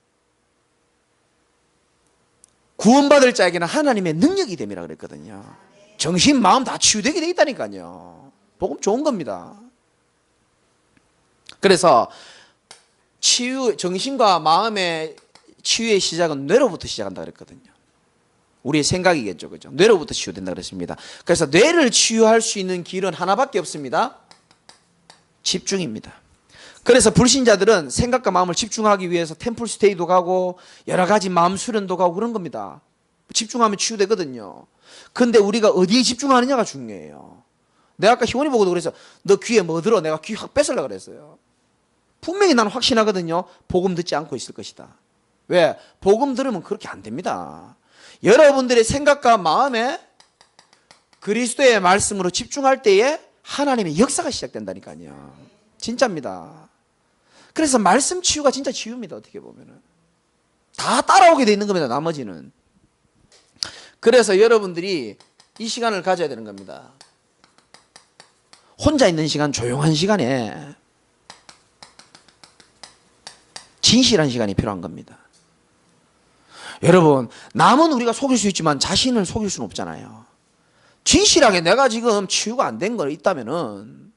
구원받을 자에게는 하나님의 능력이 됨이라 그랬거든요. 정신, 마음 다 치유되게 돼 있다니까요. 복음 좋은 겁니다. 그래서 치유, 정신과 마음의 치유의 시작은 뇌로부터 시작한다 그랬거든요. 우리의 생각이겠죠, 그죠? 뇌로부터 치유된다 그랬습니다. 그래서 뇌를 치유할 수 있는 길은 하나밖에 없습니다. 집중입니다. 그래서 불신자들은 생각과 마음을 집중하기 위해서 템플 스테이도 가고 여러 가지 마음 수련도 가고 그런 겁니다. 집중하면 치유되거든요. 근데 우리가 어디에 집중하느냐가 중요해요. 내가 아까 희원이 보고도 그래서 너 귀에 뭐 들어? 내가 귀 확 뺏으려고 그랬어요. 분명히 나는 확신하거든요. 복음 듣지 않고 있을 것이다. 왜? 복음 들으면 그렇게 안 됩니다. 여러분들의 생각과 마음에 그리스도의 말씀으로 집중할 때에 하나님의 역사가 시작된다니까요. 진짜입니다. 그래서 말씀 치유가 진짜 치유입니다. 어떻게 보면은 다 따라오게 돼 있는 겁니다. 나머지는. 그래서 여러분들이 이 시간을 가져야 되는 겁니다. 혼자 있는 시간, 조용한 시간에 진실한 시간이 필요한 겁니다. 여러분, 남은 우리가 속일 수 있지만 자신을 속일 수는 없잖아요. 진실하게 내가 지금 치유가 안 된 거 있다면은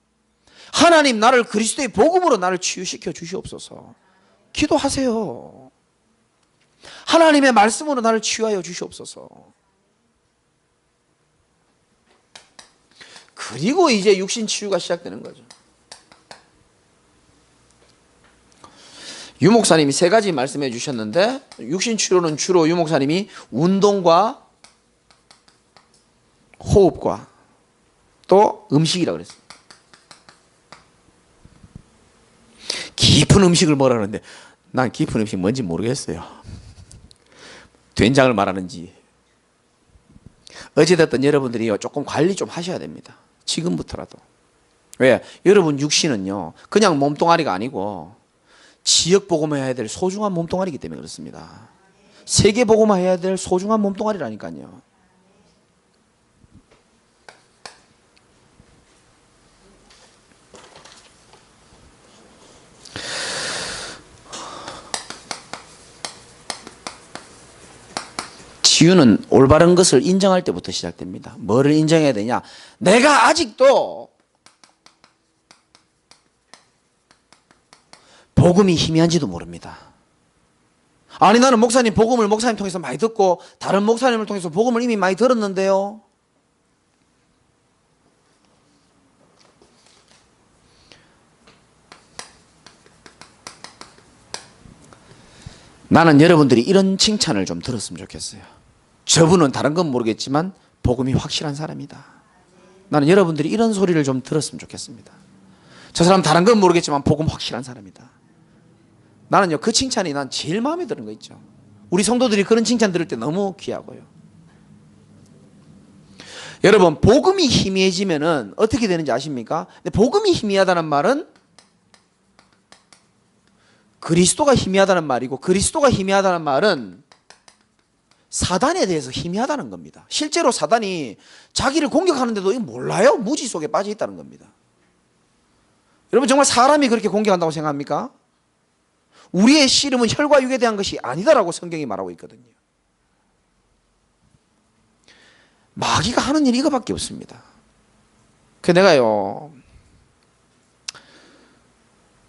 하나님 나를 그리스도의 복음으로 나를 치유시켜 주시옵소서. 기도하세요. 하나님의 말씀으로 나를 치유하여 주시옵소서. 그리고 이제 육신 치유가 시작되는 거죠. 유 목사님이 세 가지 말씀해 주셨는데 육신 치료는 주로 유 목사님이 운동과 호흡과 또 음식이라고 그랬어요. 깊은 음식을 뭐라 그러는데 난 깊은 음식 뭔지 모르겠어요. 된장을 말하는지. 어찌됐든 여러분들이 조금 관리 좀 하셔야 됩니다. 지금부터라도. 왜? 여러분 육신은요 그냥 몸뚱아리가 아니고 지역 복음해야 될 소중한 몸뚱아리이기 때문에 그렇습니다. 세계 복음해야 될 소중한 몸뚱아리라니까요. 치유는 올바른 것을 인정할 때부터 시작됩니다. 뭐를 인정해야 되냐? 내가 아직도 복음이 희미한지도 모릅니다. 아니 나는 목사님 복음을 목사님 통해서 많이 듣고 다른 목사님을 통해서 복음을 이미 많이 들었는데요. 나는 여러분들이 이런 칭찬을 좀 들었으면 좋겠어요. 저분은 다른 건 모르겠지만 복음이 확실한 사람이다. 나는 여러분들이 이런 소리를 좀 들었으면 좋겠습니다. 저 사람 다른 건 모르겠지만 복음 확실한 사람이다. 나는요 그 칭찬이 난 제일 마음에 드는 거 있죠. 우리 성도들이 그런 칭찬 들을 때 너무 귀하고요. 여러분 복음이 희미해지면은 어떻게 되는지 아십니까? 근데 복음이 희미하다는 말은 그리스도가 희미하다는 말이고 그리스도가 희미하다는 말은 사단에 대해서 희미하다는 겁니다. 실제로 사단이 자기를 공격하는데도 이거 몰라요? 무지 속에 빠져 있다는 겁니다. 여러분 정말 사람이 그렇게 공격한다고 생각합니까? 우리의 씨름은 혈과 육에 대한 것이 아니다라고 성경이 말하고 있거든요. 마귀가 하는 일이 이거밖에 없습니다. 그 내가요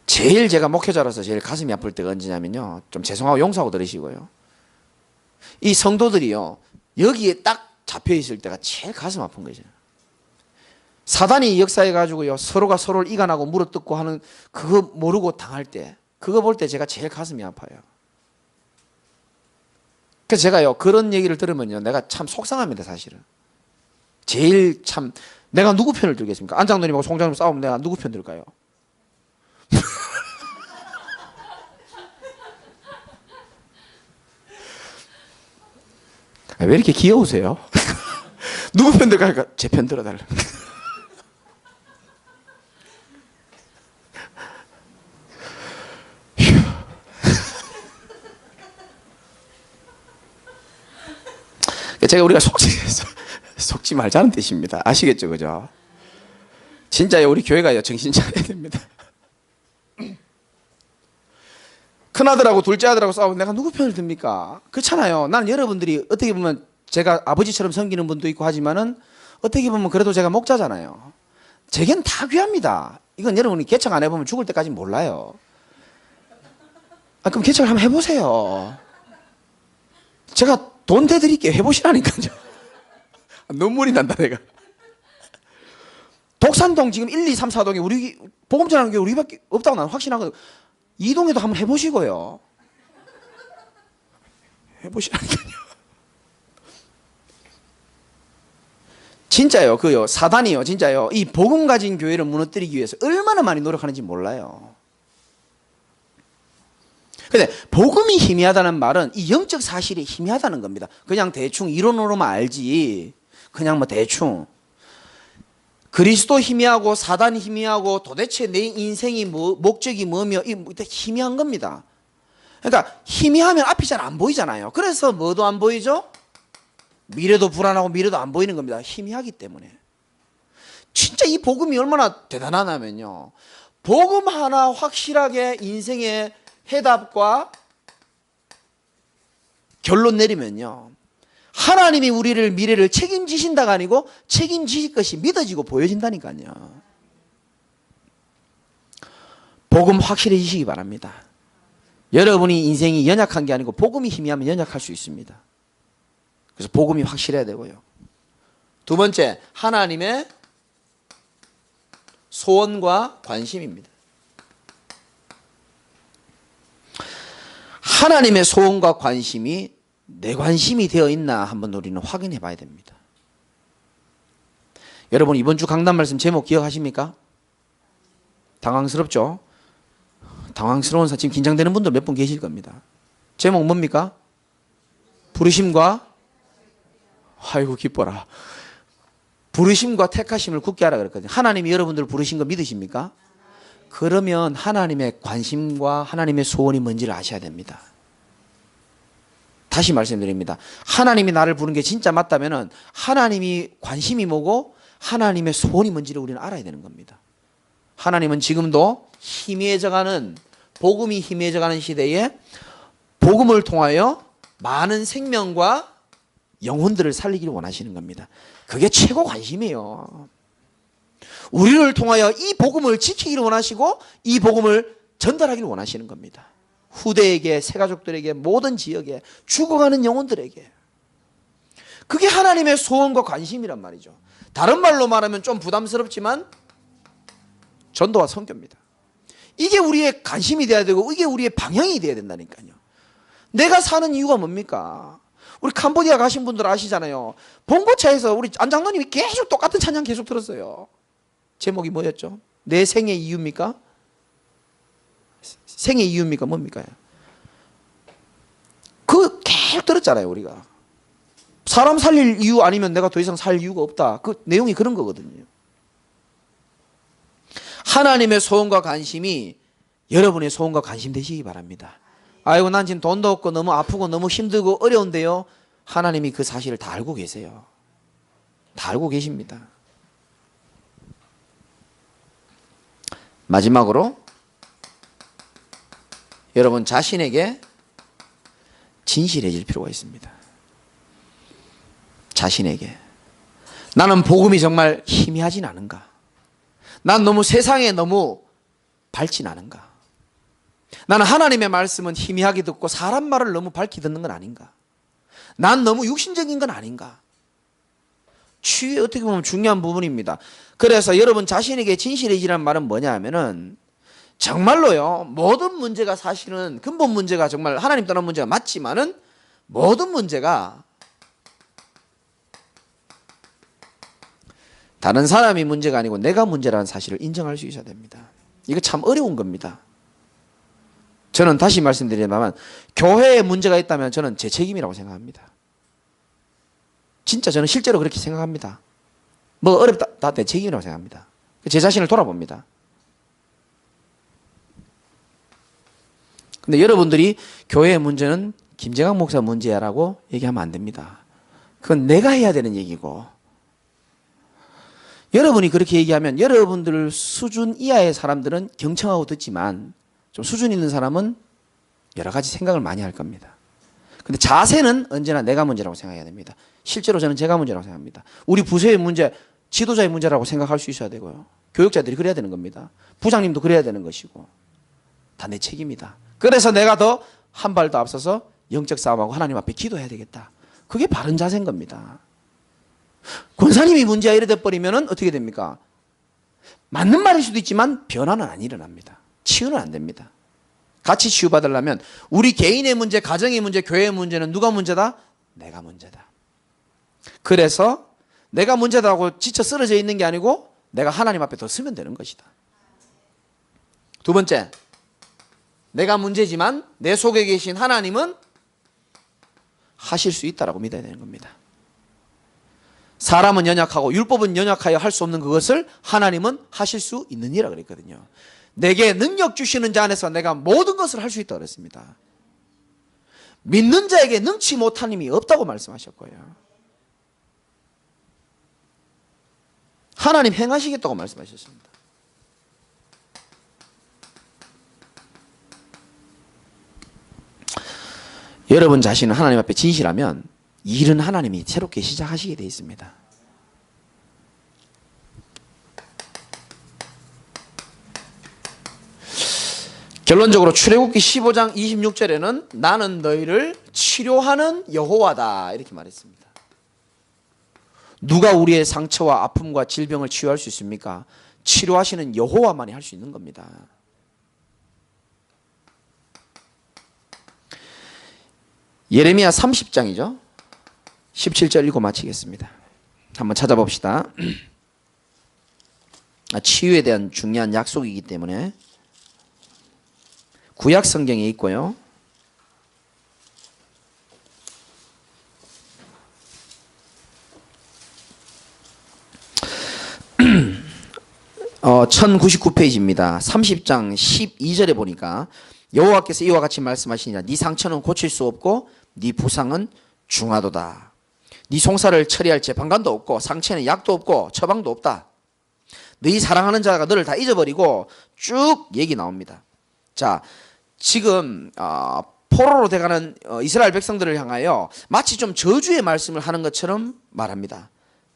제일 제가 목회자로서 제일 가슴이 아플 때가 언제냐면요 좀 죄송하고 용서하고 들으시고요 이 성도들이요 여기에 딱 잡혀 있을 때가 제일 가슴 아픈 거죠. 사단이 역사해 가지고요 서로가 서로를 이간하고 물어뜯고 하는 그거 모르고 당할 때 그거 볼 때 제가 제일 가슴이 아파요. 그래서 제가요 그런 얘기를 들으면요 내가 참 속상합니다. 사실은 제일 참 내가 누구 편을 들겠습니까? 안장로님하고 송장님 싸우면 내가 누구 편 들까요? 왜 이렇게 귀여우세요? 누구 편 들까요? 제 편 들어달라. 제가 우리가 속지 말자는 뜻입니다. 아시겠죠, 그죠? 진짜 우리 교회가요 정신 차려야 됩니다. 큰아들하고 둘째 아들하고 싸우면 내가 누구 편을 듭니까? 그렇잖아요. 나는 여러분들이 어떻게 보면 제가 아버지처럼 섬기는 분도 있고 하지만은 어떻게 보면 그래도 제가 목자잖아요. 제겐 다 귀합니다. 이건 여러분이 개척 안 해보면 죽을 때까지 몰라요. 그럼 개척을 한번 해보세요. 제가 돈 대드릴게요. 해보시라니까요. 눈물이 난다 내가. 독산동 지금 1, 2, 3, 4동에 우리 복음 전하는 게 우리밖에 없다고 나는 확신하거든요. 이동에도 한번 해보시고요. 해보시라니까요. 진짜요. 그요. 사단이요. 진짜요. 이 복음 가진 교회를 무너뜨리기 위해서 얼마나 많이 노력하는지 몰라요. 근데 복음이 희미하다는 말은 이 영적 사실이 희미하다는 겁니다. 그냥 대충 이론으로만 알지. 그냥 뭐 대충. 그리스도 희미하고 사단 희미하고 도대체 내 인생이 뭐 목적이 뭐며 이 희미한 겁니다. 그러니까 희미하면 앞이 잘 안 보이잖아요. 그래서 뭐도 안 보이죠? 미래도 불안하고 미래도 안 보이는 겁니다. 희미하기 때문에. 진짜 이 복음이 얼마나 대단하냐면요. 복음 하나 확실하게 인생의 해답과 결론 내리면요. 하나님이 우리를 미래를 책임지신다가 아니고 책임지실 것이 믿어지고 보여진다니까요. 복음 확실해지시기 바랍니다. 여러분이 인생이 연약한 게 아니고 복음이 희미하면 연약할 수 있습니다. 그래서 복음이 확실해야 되고요. 두 번째, 하나님의 소원과 관심입니다. 하나님의 소원과 관심이 내 관심이 되어 있나 한번 우리는 확인해 봐야 됩니다. 여러분 이번 주 강단 말씀 제목 기억하십니까? 당황스럽죠? 당황스러운 지금 긴장되는 분들 몇 분 계실 겁니다. 제목 뭡니까? 부르심과 아이고 기뻐라. 부르심과 택하심을 굳게 하라 그랬거든요. 하나님이 여러분들을 부르신 거 믿으십니까? 그러면 하나님의 관심과 하나님의 소원이 뭔지를 아셔야 됩니다. 다시 말씀드립니다. 하나님이 나를 부른 게 진짜 맞다면 하나님이 관심이 뭐고 하나님의 소원이 뭔지를 우리는 알아야 되는 겁니다. 하나님은 지금도 희미해져가는 복음이 희미해져가는 시대에 복음을 통하여 많은 생명과 영혼들을 살리기를 원하시는 겁니다. 그게 최고 관심이에요. 우리를 통하여 이 복음을 지키기를 원하시고 이 복음을 전달하기를 원하시는 겁니다. 후대에게, 새가족들에게, 모든 지역에, 죽어가는 영혼들에게. 그게 하나님의 소원과 관심이란 말이죠. 다른 말로 말하면 좀 부담스럽지만 전도와 선교입니다. 이게 우리의 관심이 돼야 되고 이게 우리의 방향이 돼야 된다니까요. 내가 사는 이유가 뭡니까? 우리 캄보디아 가신 분들 아시잖아요. 봉고차에서 우리 안 장로님이 계속 똑같은 찬양 계속 들었어요. 제목이 뭐였죠? 내 생의 이유입니까? 생의 이유입니까? 뭡니까? 그 계속 들었잖아요, 우리가. 사람 살릴 이유 아니면 내가 더 이상 살 이유가 없다. 그 내용이 그런 거거든요. 하나님의 소원과 관심이 여러분의 소원과 관심 되시기 바랍니다. 아이고 난 지금 돈도 없고 너무 아프고 너무 힘들고 어려운데요. 하나님이 그 사실을 다 알고 계세요. 다 알고 계십니다. 마지막으로 여러분 자신에게 진실해질 필요가 있습니다. 자신에게. 나는 복음이 정말 희미하진 않은가? 난 너무 세상에 너무 밝진 않은가? 나는 하나님의 말씀은 희미하게 듣고 사람 말을 너무 밝게 듣는 건 아닌가? 난 너무 육신적인 건 아닌가? 취해 어떻게 보면 중요한 부분입니다. 그래서 여러분 자신에게 진실해지라는 말은 뭐냐 하면은 정말로요, 모든 문제가 사실은 근본 문제가 정말 하나님 떠난 문제가 맞지만은 모든 문제가 다른 사람이 문제가 아니고 내가 문제라는 사실을 인정할 수 있어야 됩니다. 이거 참 어려운 겁니다. 저는 다시 말씀드리지만 교회에 문제가 있다면 저는 제 책임이라고 생각합니다. 진짜 저는 실제로 그렇게 생각합니다. 뭐 어렵다, 다 내 책임이라고 생각합니다. 제 자신을 돌아봅니다. 근데 여러분들이 교회의 문제는 김재강 목사 문제야라고 얘기하면 안 됩니다. 그건 내가 해야 되는 얘기고 여러분이 그렇게 얘기하면 여러분들 수준 이하의 사람들은 경청하고 듣지만 좀 수준 있는 사람은 여러 가지 생각을 많이 할 겁니다. 근데 자세는 언제나 내가 문제라고 생각해야 됩니다. 실제로 저는 제가 문제라고 생각합니다. 우리 부서의 문제, 지도자의 문제라고 생각할 수 있어야 되고요. 교육자들이 그래야 되는 겁니다. 부장님도 그래야 되는 것이고 다 내 책임이다. 그래서 내가 더 한 발 더 앞서서 영적 싸움하고 하나님 앞에 기도해야 되겠다. 그게 바른 자세인 겁니다. 권사님이 문제가 이래 돼버리면 어떻게 됩니까? 맞는 말일 수도 있지만 변화는 안 일어납니다. 치유는 안 됩니다. 같이 치유받으려면 우리 개인의 문제, 가정의 문제, 교회의 문제는 누가 문제다? 내가 문제다. 그래서 내가 문제다고 지쳐 쓰러져 있는 게 아니고 내가 하나님 앞에 더 서면 되는 것이다. 두 번째, 내가 문제지만 내 속에 계신 하나님은 하실 수 있다라고 믿어야 되는 겁니다. 사람은 연약하고 율법은 연약하여 할 수 없는 그것을 하나님은 하실 수 있는 이라 그랬거든요. 내게 능력 주시는 자 안에서 내가 모든 것을 할 수 있다고 그랬습니다. 믿는 자에게 능치 못한 힘이 없다고 말씀하셨고요. 하나님 행하시겠다고 말씀하셨습니다. 여러분 자신은 하나님 앞에 진실하면 일은 하나님이 새롭게 시작하시게 되어 있습니다. 결론적으로 출애굽기 15장 26절에는 나는 너희를 치료하는 여호와다 이렇게 말했습니다. 누가 우리의 상처와 아픔과 질병을 치유할 수 있습니까? 치료하시는 여호와만이 할 수 있는 겁니다. 예레미야 30장이죠. 17절 읽고 마치겠습니다. 한번 찾아봅시다. 치유에 대한 중요한 약속이기 때문에 구약 성경에 있고요. 어, 1099페이지입니다. 30장 12절에 보니까 여호와께서 이와 같이 말씀하시니라. 네 상처는 고칠 수 없고 네 부상은 중하도다. 네 송사를 처리할 재판관도 없고 상처에는 약도 없고 처방도 없다. 너희 사랑하는 자가 너를 다 잊어버리고 쭉 얘기 나옵니다. 자, 지금 포로로 돼가는 이스라엘 백성들을 향하여 마치 좀 저주의 말씀을 하는 것처럼 말합니다.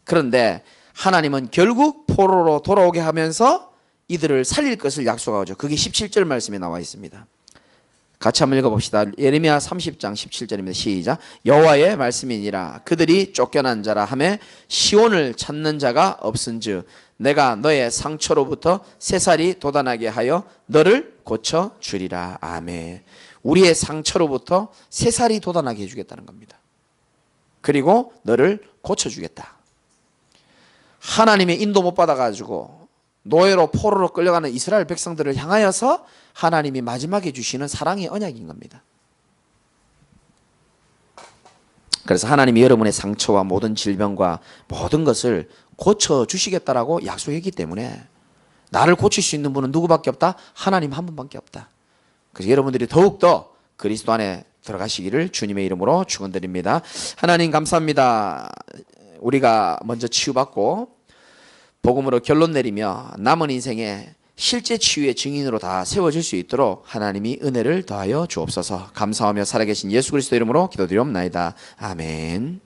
그런데 하나님은 결국 포로로 돌아오게 하면서 이들을 살릴 것을 약속하죠. 그게 17절 말씀에 나와 있습니다. 같이 한번 읽어봅시다. 예레미야 30장 17절입니다. 시작. 여호와의 말씀이니라. 그들이 쫓겨난 자라 하매 시온을 찾는 자가 없은즉 내가 너의 상처로부터 새살이 돋아나게 하여 너를 고쳐주리라. 아멘. 우리의 상처로부터 새살이 돋아나게 해주겠다는 겁니다. 그리고 너를 고쳐주겠다. 하나님의 인도 못 받아가지고 노예로 포로로 끌려가는 이스라엘 백성들을 향하여서 하나님이 마지막에 주시는 사랑의 언약인 겁니다. 그래서 하나님이 여러분의 상처와 모든 질병과 모든 것을 고쳐주시겠다라고 약속했기 때문에 나를 고칠 수 있는 분은 누구밖에 없다? 하나님 한 분밖에 없다. 그래서 여러분들이 더욱더 그리스도 안에 들어가시기를 주님의 이름으로 축원드립니다. 하나님 감사합니다. 우리가 먼저 치유받고 복음으로 결론 내리며 남은 인생에 실제 치유의 증인으로 다 세워질 수 있도록 하나님이 은혜를 더하여 주옵소서. 감사하며 살아계신 예수 그리스도 이름으로 기도드리옵나이다. 아멘.